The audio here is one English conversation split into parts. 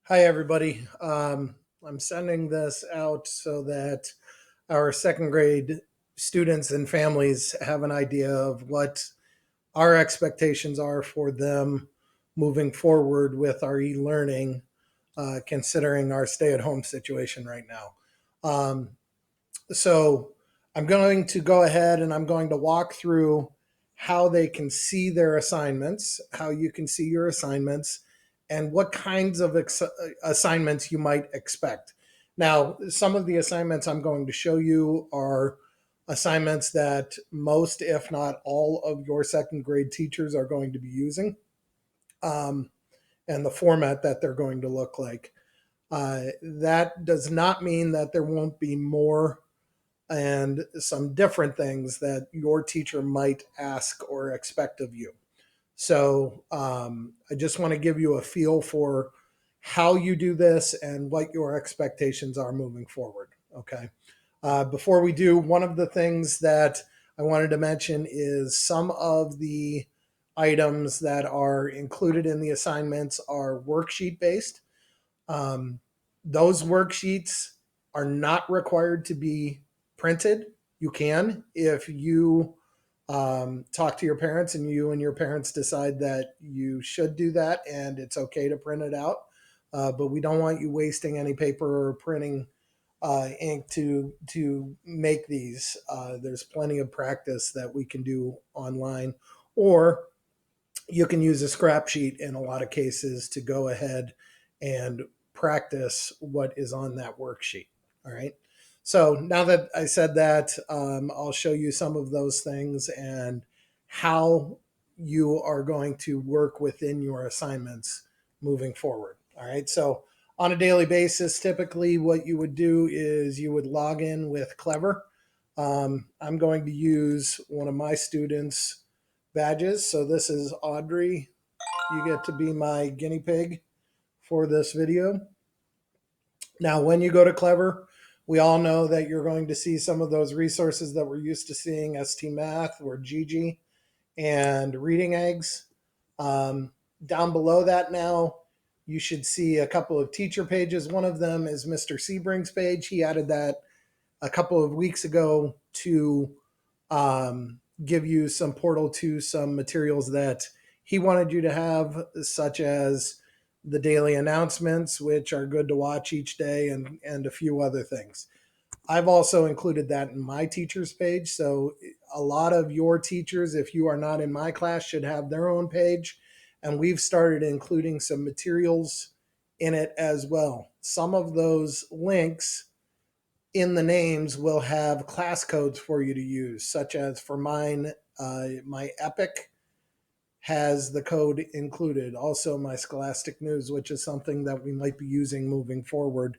Hi, everybody. I'm sending this out so that our second grade students and families have an idea of what our expectations are for them moving forward with our e learning, considering our stay at home situation right now. Um, so I'm going to go ahead and I'm going to walk through how they can see their assignments, how you can see your assignments, and what kinds of assignments you might expect. Now, some of the assignments I'm going to show you are assignments that most, if not all, of your second grade teachers are going to be using, um, and the format that they're going to look like. That does not mean that there won't be more and some different things that your teacher might ask or expect of you. So I just want to give you a feel for how you do this and what your expectations are moving forward. Okay. Before we do, one of the things that I wanted to mention is some of the items that are included in the assignments are worksheet based. Um, those worksheets are not required to be printed. You can if you talk to your parents and you and your parents decide that you should do that and it's okay to print it out. But we don't want you wasting any paper or printing ink to make these. There's plenty of practice that we can do online, or you can use a scrap sheet in a lot of cases to go ahead and practice what is on that worksheet. All right. So now that I said that, I'll show you some of those things and how you are going to work within your assignments moving forward. All right. So on a daily basis, typically what you would do is you would log in with Clever. I'm going to use one of my students' badges. So this is Audrey. You get to be my guinea pig for this video. Now, when you go to Clever, we all know that you're going to see some of those resources that we're used to seeing, ST Math or Gigi and Reading Eggs. Um, Down below that now, you should see a couple of teacher pages. One of them is Mr. Sebring's page. He added that a couple of weeks ago to give you some portal to some materials that he wanted you to have, such as the daily announcements, which are good to watch each day, and a few other things. I've also included that in my teachers page. So a lot of your teachers, if you are not in my class, should have their own page. And we've started including some materials in it as well. Some of those links in the names will have class codes for you to use, such as for mine, my Epic has the code included. Also, my Scholastic News, which is something that we might be using moving forward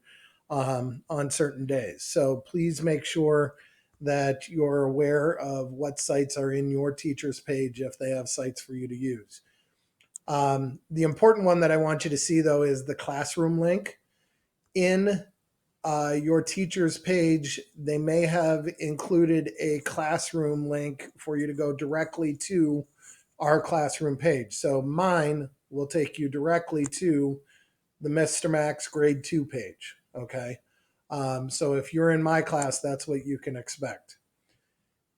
on certain days. So please make sure that you're aware of what sites are in your teacher's page if they have sites for you to use. The important one that I want you to see, though, is the classroom link. In your teacher's page, they may have included a classroom link for you to go directly to our classroom page. So mine will take you directly to the Mr. Max grade 2 page. Okay. So if you're in my class, that's what you can expect.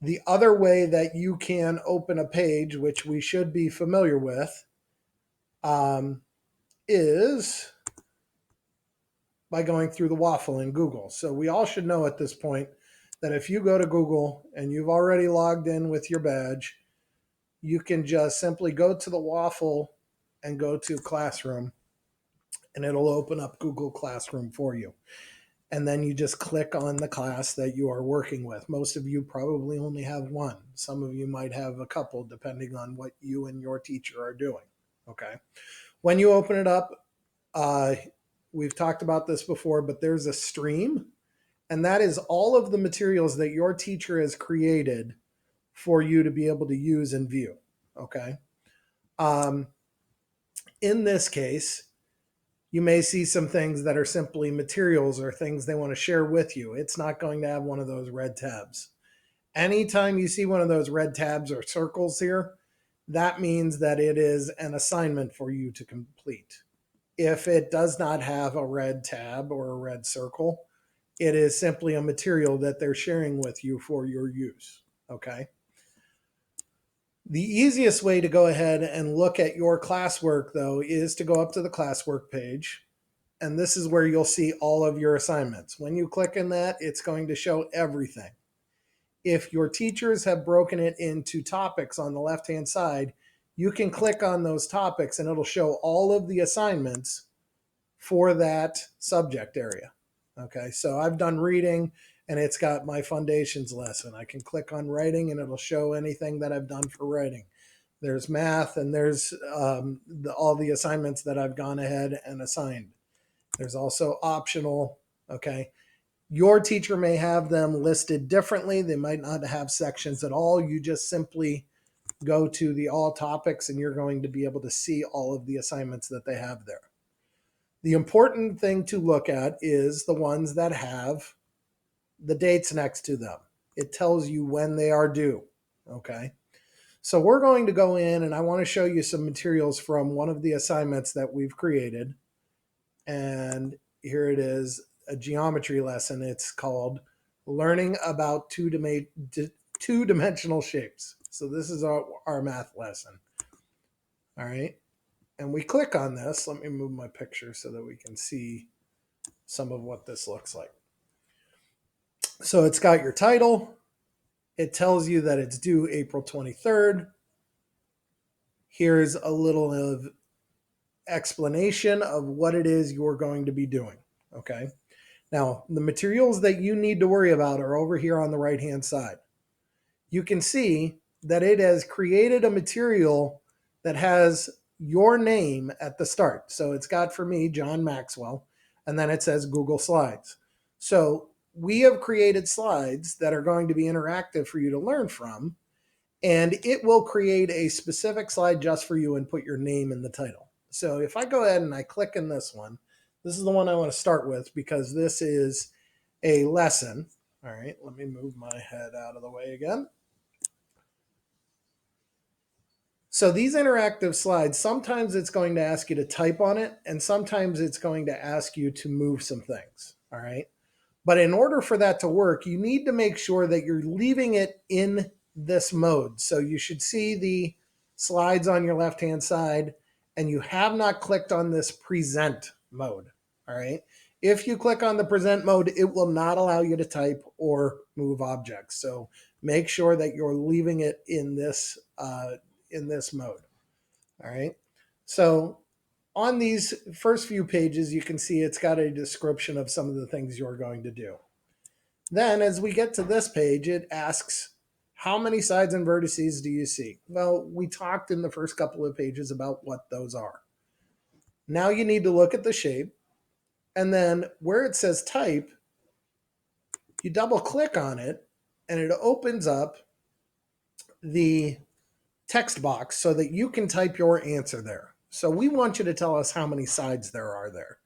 The other way that you can open a page, which we should be familiar with, um, is by going through the waffle in Google. So we all should know at this point that if you go to Google and you've already logged in with your badge, you can just simply go to the waffle and go to Classroom, and it'll open up Google Classroom for you. And then you just click on the class that you are working with. Most of you probably only have one. Some of you might have a couple, depending on what you and your teacher are doing. Okay. When you open it up, uh, we've talked about this before, but there's a stream, and that is all of the materials that your teacher has created for you to be able to use and view. Okay. Um, in this case, you may see some things that are simply materials or things they want to share with you. It's not going to have one of those red tabs. Anytime you see one of those red tabs or circles here, that means that it is an assignment for you to complete. If it does not have a red tab or a red circle, it is simply a material that they're sharing with you for your use. Okay. The easiest way to go ahead and look at your classwork, though, is to go up to the classwork page. And this is where you'll see all of your assignments. When you click in that, it's going to show everything. If your teachers have broken it into topics on the left-hand side, you can click on those topics and it'll show all of the assignments for that subject area. Okay, so I've done reading and it's got my foundations lesson. I can click on writing and it'll show anything that I've done for writing. There's math and there's all the assignments that I've gone ahead and assigned. There's also optional. Okay, your teacher may have them listed differently. They might not have sections at all. You just simply go to the all topics and you're going to be able to see all of the assignments that they have there. The important thing to look at is the ones that have the dates next to them. It tells you when they are due. Okay. So we're going to go in and I want to show you some materials from one of the assignments that we've created. And here it is, a geometry lesson. It's called Learning About Two-Dimensional Shapes. So this is our math lesson. All right. And we click on this. Let me move my picture so that we can see some of what this looks like. So it's got your title. It tells you that it's due April 23rd. Here's a little of explanation of what it is you're going to be doing. Okay. Now, the materials that you need to worry about are over here on the right-hand side. You can see that it has created a material that has your name at the start. So it's got for me, John Maxwell, and then it says Google Slides. So we have created slides that are going to be interactive for you to learn from, and it will create a specific slide just for you and put your name in the title. So if I go ahead and I click in this one, this is the one I want to start with because this is a lesson. All right, let me move my head out of the way again. So these interactive slides, sometimes it's going to ask you to type on it, and sometimes it's going to ask you to move some things, all right? But in order for that to work, you need to make sure that you're leaving it in this mode. So you should see the slides on your left-hand side, and you have not clicked on this present mode, all right? If you click on the present mode, it will not allow you to type or move objects. So make sure that you're leaving it in this mode. All right. So on these first few pages, you can see it's got a description of some of the things you're going to do. Then as we get to this page, it asks, how many sides and vertices do you see? Well, we talked in the first couple of pages about what those are. Now you need to look at the shape, and then where it says type, you double click on it and it opens up the text box so that you can type your answer there. So we want you to tell us how many sides there are there.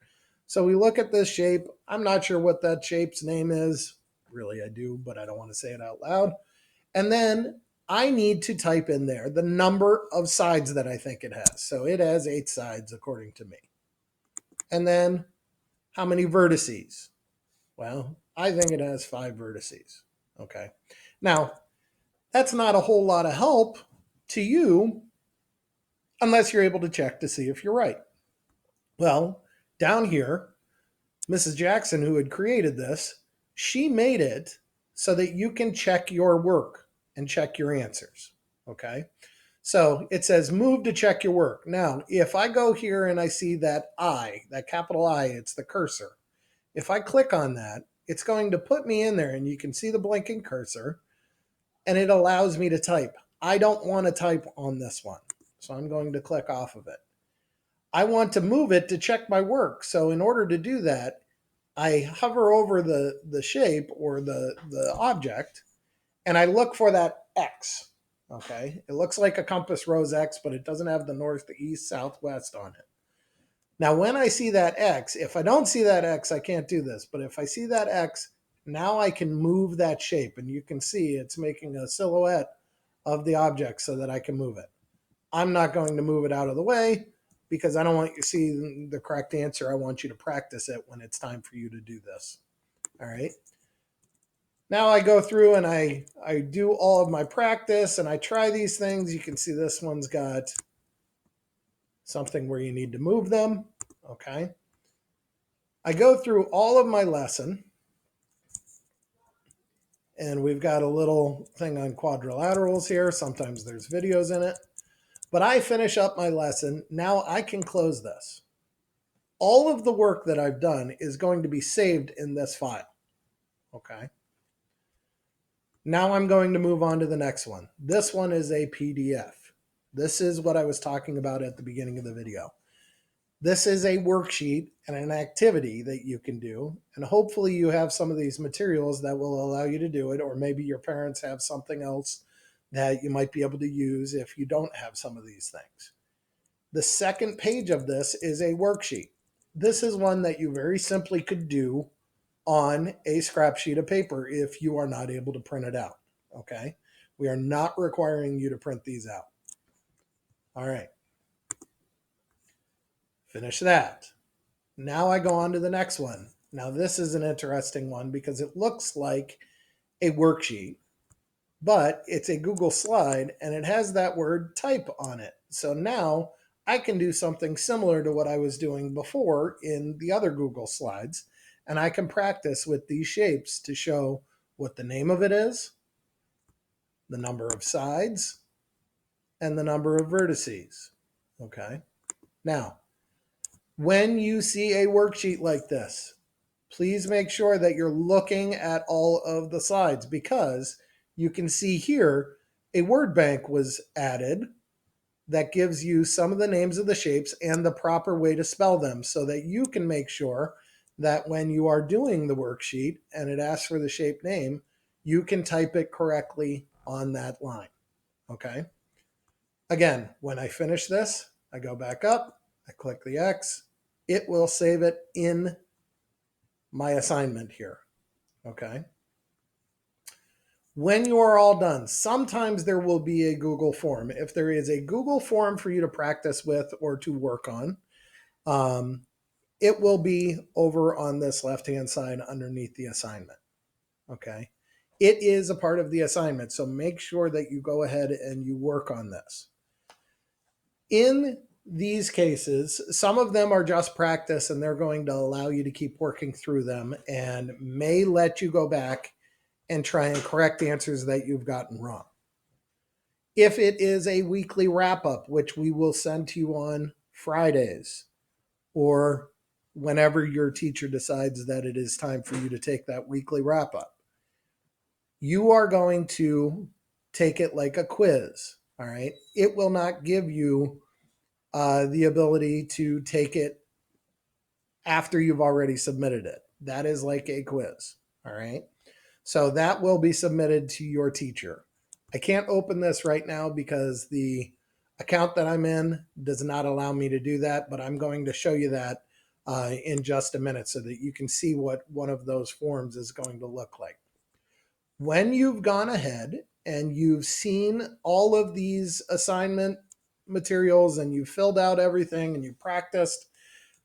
So we look at this shape. I'm not sure what that shape's name is. Really, I do, but I don't want to say it out loud. And then I need to type in there the number of sides that I think it has. So it has 8 sides according to me. And then how many vertices? Well, I think it has 5 vertices. Okay. Now, that's not a whole lot of help to you unless you're able to check to see if you're right. Well, down here, Mrs. Jackson, who had created this, she made it so that you can check your work and check your answers. Okay. So it says move to check your work. Now, if I go here and I see that I, that capital I, it's the cursor. If I click on that, it's going to put me in there and you can see the blinking cursor and it allows me to type. I don't want to type on this one, so I'm going to click off of it. I want to move it to check my work. So in order to do that, I hover over the shape or the object and I look for that X. Okay, it looks like a compass rose X, but it doesn't have the north, the east, south, west on it. Now, when I see that X, if I don't see that X, I can't do this. But if I see that X, now I can move that shape. And you can see it's making a silhouette of the object so that I can move it. I'm not going to move it out of the way, because I don't want you to see the correct answer. I want you to practice it when it's time for you to do this. All right. Now I go through and I do all of my practice and I try these things. You can see this one's got something where you need to move them. Okay. I go through all of my lesson, and we've got a little thing on quadrilaterals here. Sometimes there's videos in it. But I finish up my lesson. Now I can close this. All of the work that I've done is going to be saved in this file. Okay. Now I'm going to move on to the next one. This one is a PDF. This is what I was talking about at the beginning of the video. This is a worksheet and an activity that you can do. And hopefully you have some of these materials that will allow you to do it, or maybe your parents have something else that you might be able to use if you don't have some of these things. The second page of this is a worksheet. This is one that you very simply could do on a scrap sheet of paper if you are not able to print it out. Okay? We are not requiring you to print these out. All right. Finish that. Now I go on to the next one. Now this is an interesting one because it looks like a worksheet, but it's a Google slide and it has that word type on it. So now I can do something similar to what I was doing before in the other Google slides, and I can practice with these shapes to show what the name of it is, the number of sides, and the number of vertices. Okay. Now, when you see a worksheet like this, please make sure that you're looking at all of the slides, because you can see here a word bank was added that gives you some of the names of the shapes and the proper way to spell them, so that you can make sure that when you are doing the worksheet and it asks for the shape name, you can type it correctly on that line. Okay. Again, when I finish this, I go back up, I click the X, it will save it in my assignment here. Okay. When you are all done, sometimes there will be a Google form. If there is a Google form for you to practice with or to work on, it will be over on this left-hand side underneath the assignment. Okay. It is a part of the assignment, so make sure that you go ahead and you work on this. In these cases, some of them are just practice and they're going to allow you to keep working through them and may let you go back and try and correct answers that you've gotten wrong. If it is a weekly wrap-up, which we will send to you on Fridays, or whenever your teacher decides that it is time for you to take that weekly wrap-up, you are going to take it like a quiz, all right? It will not give you the ability to take it after you've already submitted it. That is like a quiz, all right? So that will be submitted to your teacher. I can't open this right now because the account that I'm in does not allow me to do that, but I'm going to show you that in just a minute so that you can see what one of those forms is going to look like. When you've gone ahead and you've seen all of these assignment materials and you've filled out everything and you practiced,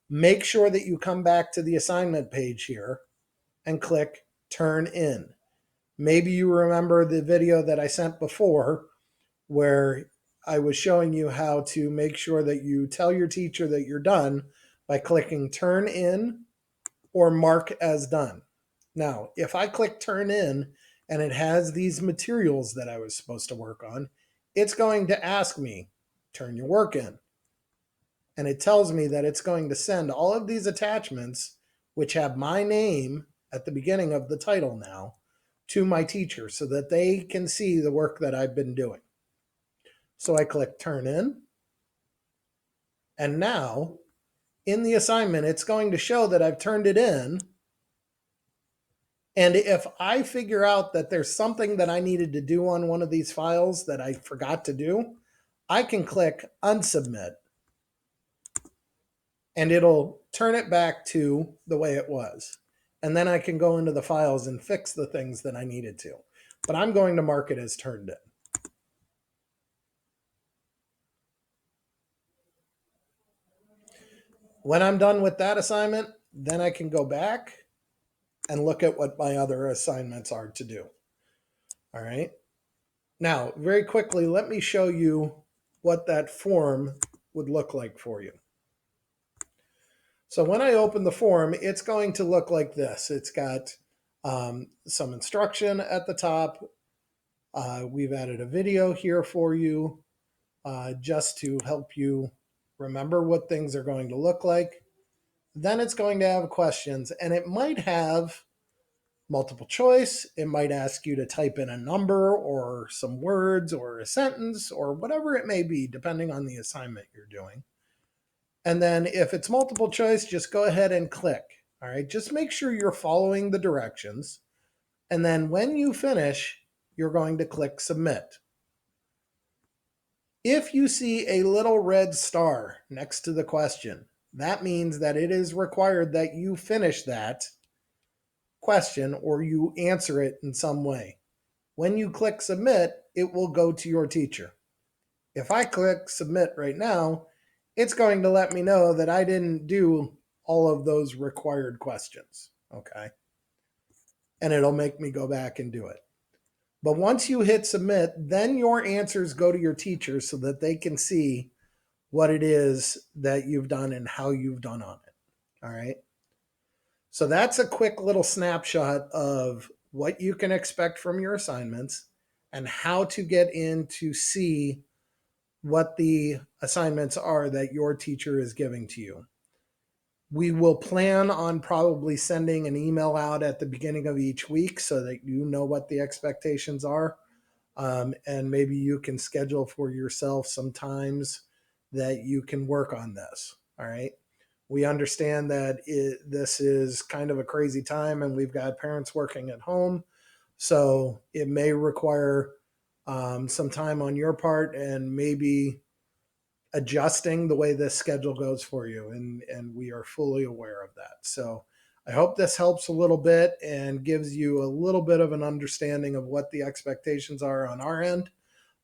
make sure that you come back to the assignment page here and click Turn In. Maybe you remember the video that I sent before where I was showing you how to make sure that you tell your teacher that you're done by clicking Turn In or Mark as Done. Now, if I click Turn In and it has these materials that I was supposed to work on, it's going to ask me, turn your work in. And it tells me that it's going to send all of these attachments, which have my name at the beginning of the title now, to my teacher so that they can see the work that I've been doing. So I click Turn In. And now, in the assignment, it's going to show that I've turned it in. And if I figure out that there's something that I needed to do on one of these files that I forgot to do, I can click Unsubmit. And it'll turn it back to the way it was. And then I can go into the files and fix the things that I needed to. But I'm going to mark it as turned in. When I'm done with that assignment, then I can go back and look at what my other assignments are to do. All right. Now, very quickly, let me show you what that form would look like for you. So when I open the form, it's going to look like this. It's got some instruction at the top. We've added a video here for you just to help you remember what things are going to look like. Then it's going to have questions, and it might have multiple choice. It might ask you to type in a number or some words or a sentence or whatever it may be, depending on the assignment you're doing. And then if it's multiple choice, just go ahead and click. All right, just make sure you're following the directions. And then when you finish, you're going to click submit. If you see a little red star next to the question, that means that it is required that you finish that question or you answer it in some way. When you click submit, it will go to your teacher. If I click submit right now, it's going to let me know that I didn't do all of those required questions. Okay. And it'll make me go back and do it. But once you hit submit, then your answers go to your teacher so that they can see what it is that you've done and how you've done on it. All right. So that's a quick little snapshot of what you can expect from your assignments and how to get in to see what the assignments are that your teacher is giving to you. We will plan on probably sending an email out at the beginning of each week so that you know what the expectations are. And maybe you can schedule for yourself some times that you can work on this. All right. We understand that this is kind of a crazy time and we've got parents working at home. So it may require some time on your part and maybe adjusting the way this schedule goes for you. And we are fully aware of that. So I hope this helps a little bit and gives you a little bit of an understanding of what the expectations are on our end.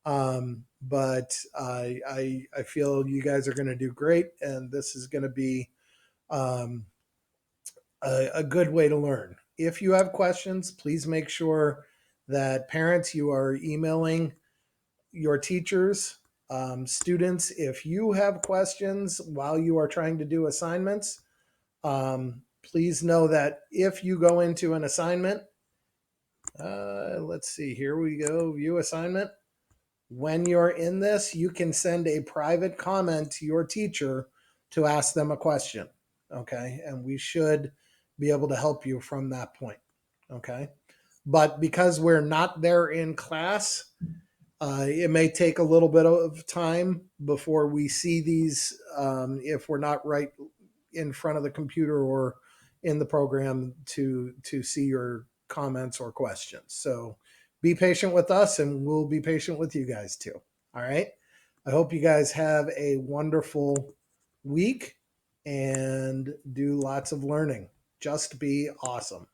But I feel you guys are going to do great, and this is going to be a good way to learn. If you have questions, please make sure that parents, you are emailing your teachers. Students, if you have questions while you are trying to do assignments, please know that if you go into an assignment, let's see, here we go, view assignment. When you're in this, you can send a private comment to your teacher to ask them a question. Okay. And we should be able to help you from that point. Okay. But because we're not there in class, it may take a little bit of time before we see these if we're not right in front of the computer or in the program to see your comments or questions. So be patient with us and we'll be patient with you guys too. All right. I hope you guys have a wonderful week and do lots of learning. Just be awesome.